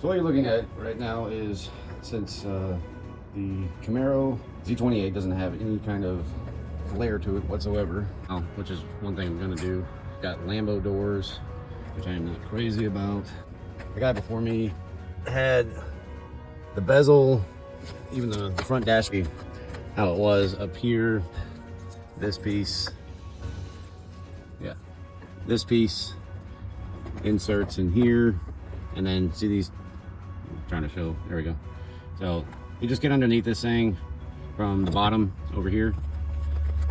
So what you're looking at right now is, since the Camaro Z28 doesn't have any kind of flare to it whatsoever, which is one thing I'm going to do. Got Lambo doors, which I am not crazy about. The guy before me had the bezel, even the front dash, how it was up here. This piece, yeah, this piece inserts in here, and then see these, I'm trying to show, there we go. So you just get underneath this thing from the bottom over here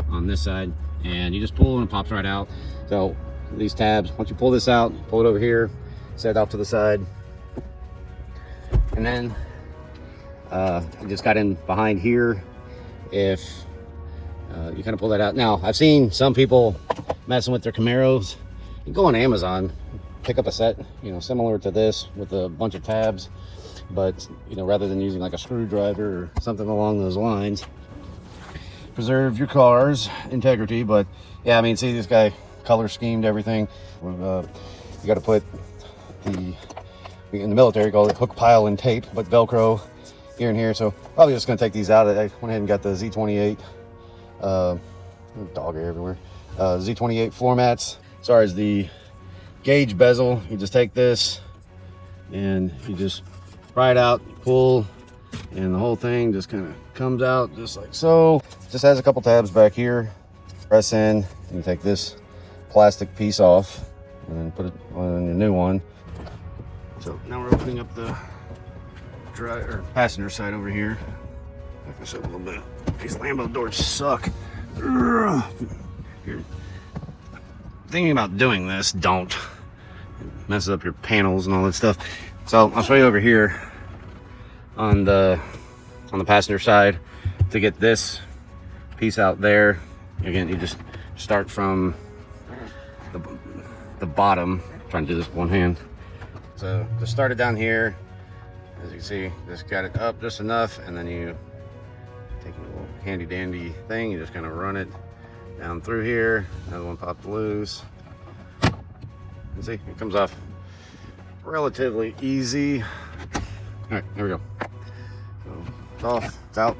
on this side, and you just pull and it pops right out. So these tabs, once you pull this out, pull it over here, set it off to the side, and then I just got in behind here. If you kind of pull that out. Now, I've seen some people messing with their Camaros. You go on Amazon, pick up a set, you know, similar to this with a bunch of tabs, but, you know, rather than using like a screwdriver or something along those lines, preserve your car's integrity. But yeah, I mean, see, this guy color schemed everything. You got to put the, in the military, call it hook, pile, and tape, but Velcro here and here. So probably just gonna take these out. I went ahead and got the Z28, dog hair everywhere, Z28 floor mats. As far as the gauge bezel, you just take this and you just pry it out, pull, and the whole thing just kind of comes out just like so. Just has a couple tabs back here. Press in and take this plastic piece off and then put it on your new one. So now we're opening up the passenger side over here. Back this up a little bit. These Lambo doors suck. You're thinking about doing this, don't. It messes up your panels and all that stuff. So I'll show you over here on the passenger side. To get this piece out there, again, you just start from the bottom. I'm trying to do this with one hand. So just start it down here. As you can see, just got it up just enough, and then you take a little handy dandy thing, you just kind of run it down through here. Another one popped loose. And see, it comes off relatively easy. All right, there we go. So it's off, it's out.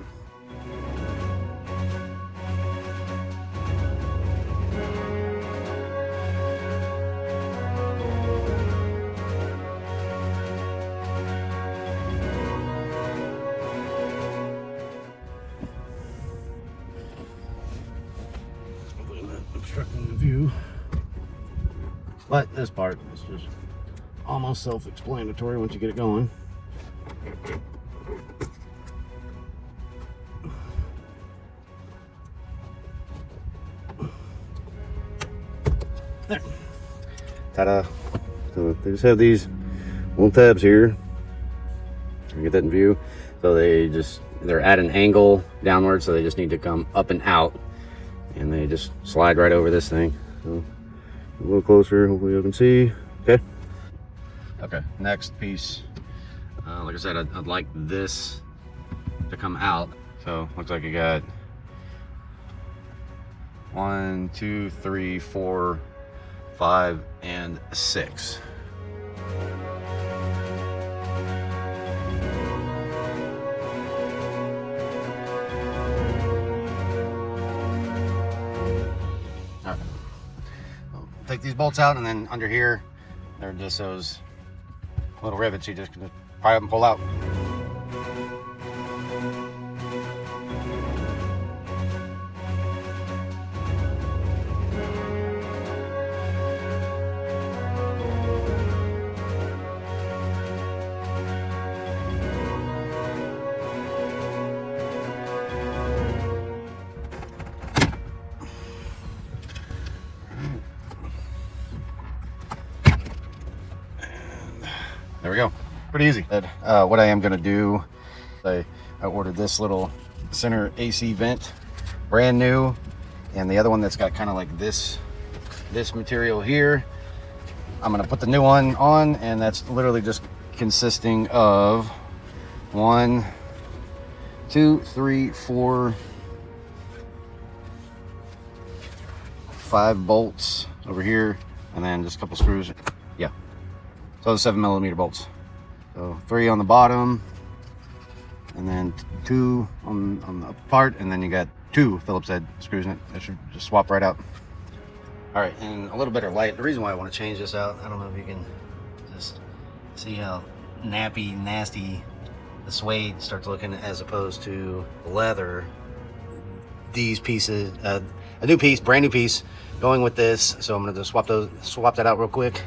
Obstructing the view, but this part is just almost self-explanatory once you get it going. There. Ta-da! So they just have these little tabs here. You get that in view. So they're at an angle downward, so they just need to come up and out. And they just slide right over this thing. So a little closer, hopefully you can see. Okay, next piece. Like I said, I'd like this to come out. So looks like you got 1, 2, 3, 4, 5, and 6. Take these bolts out, and then under here, they're just those little rivets you just can pry up and pull out. There we go. Pretty easy. What I am going to do, I ordered this little center AC vent, brand new, and the other one that's got kind of like this material here. I'm going to put the new one on, and that's literally just consisting of 1, 2, 3, 4, 5 bolts over here, and then just a couple screws. Yeah. So the 7mm bolts. So 3 on the bottom, and then 2 on the upper part, and then you got 2 Phillips head screws in it. That should just swap right out. All right, and a little bit of light. The reason why I want to change this out, I don't know if you can just see how nappy, nasty the suede starts looking as opposed to leather. These pieces, a new piece, brand new piece, going with this. So I'm gonna just swap that out real quick.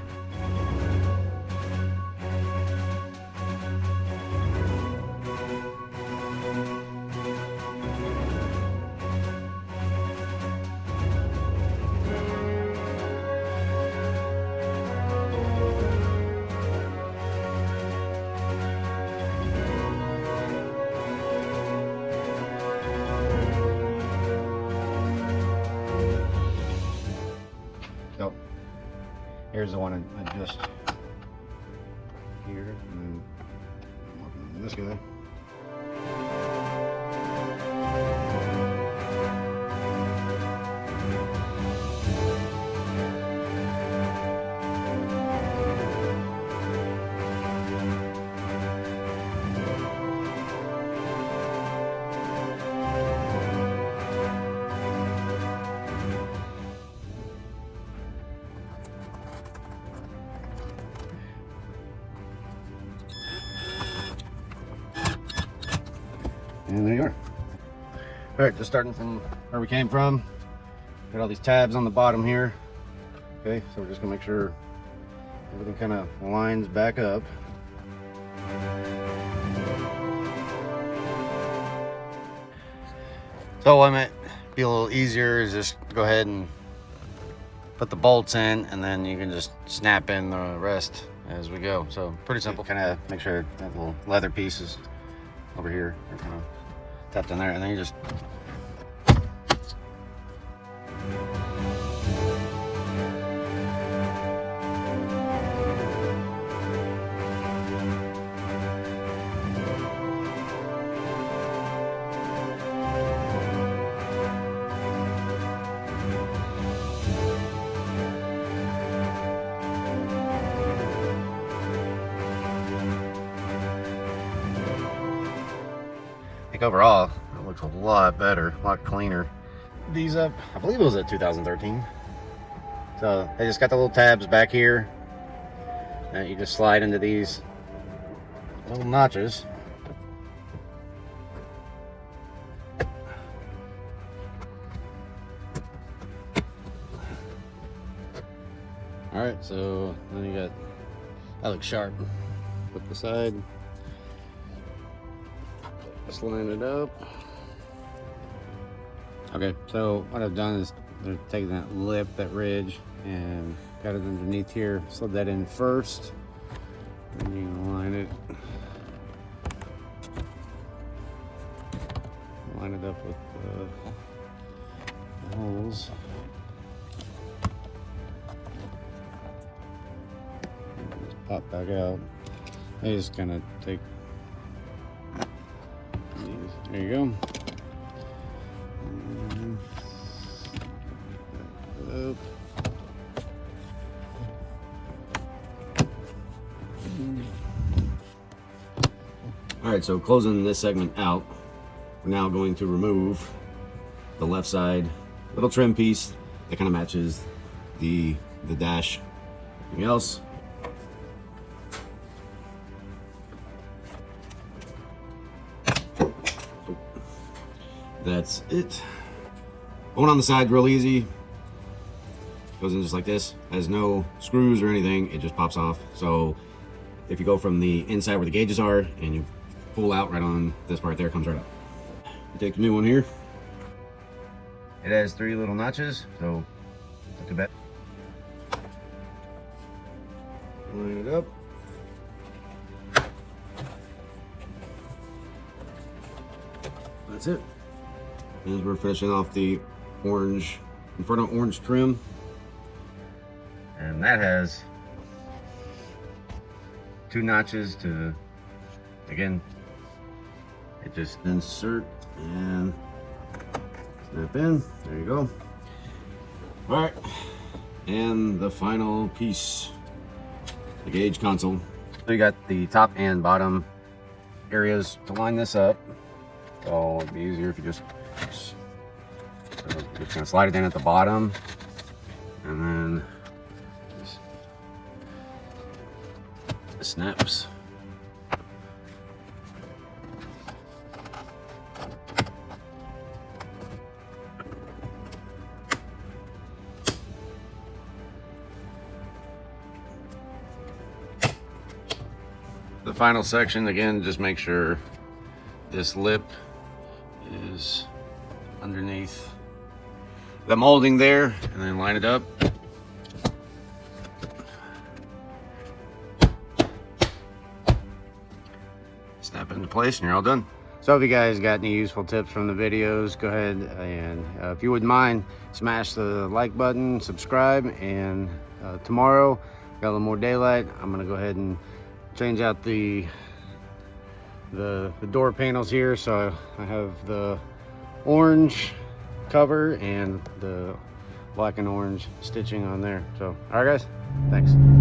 So here's the one I just here, and I'm working on this guy. And there you are. All right, just starting from where we came from. Got all these tabs on the bottom here. Okay, so we're just gonna make sure everything kind of lines back up. So what might be a little easier is just go ahead and put the bolts in, and then you can just snap in the rest as we go. So pretty simple. Kind of make sure that little leather pieces over here are kind of tapped in there, and then you just overall it looks a lot better, a lot cleaner. These up, I believe it was a 2013. So they just got the little tabs back here that you just slide into these little notches. All right, so then you got, that looks sharp. Flip the side. Just line it up. Okay, so what I've done is they're taking that lip, that ridge, and got it underneath here. Slid that in first, and you can line it up with the holes. And just pop back out. They just kind of take. There you go. All right, so closing this segment out, we're now going to remove the left side little trim piece that kind of matches the dash. Anything else? That's it. Going on the side real easy. Goes in just like this. Has no screws or anything. It just pops off. So if you go from the inside where the gauges are and you pull out right on this part there, it comes right up. You take the new one here. It has 3 little notches, so not too bad. Line it up. That's it. And we're finishing off the orange, Inferno orange trim. And that has 2 notches to, again, it just insert and snap in. There you go. All right. And the final piece, the gauge console. So you got the top and bottom areas to line this up. So it'd be easier if you just gonna slide it in at the bottom, and then it snaps. The final section, again, just make sure this lip is underneath the molding there, and then line it up. Snap it into place and you're all done. So if you guys got any useful tips from the videos, go ahead and if you wouldn't mind, smash the like button, subscribe, and tomorrow, got a little more daylight, I'm gonna go ahead and change out the door panels here. So I have the orange cover and the black and orange stitching on there. So all right guys, thanks.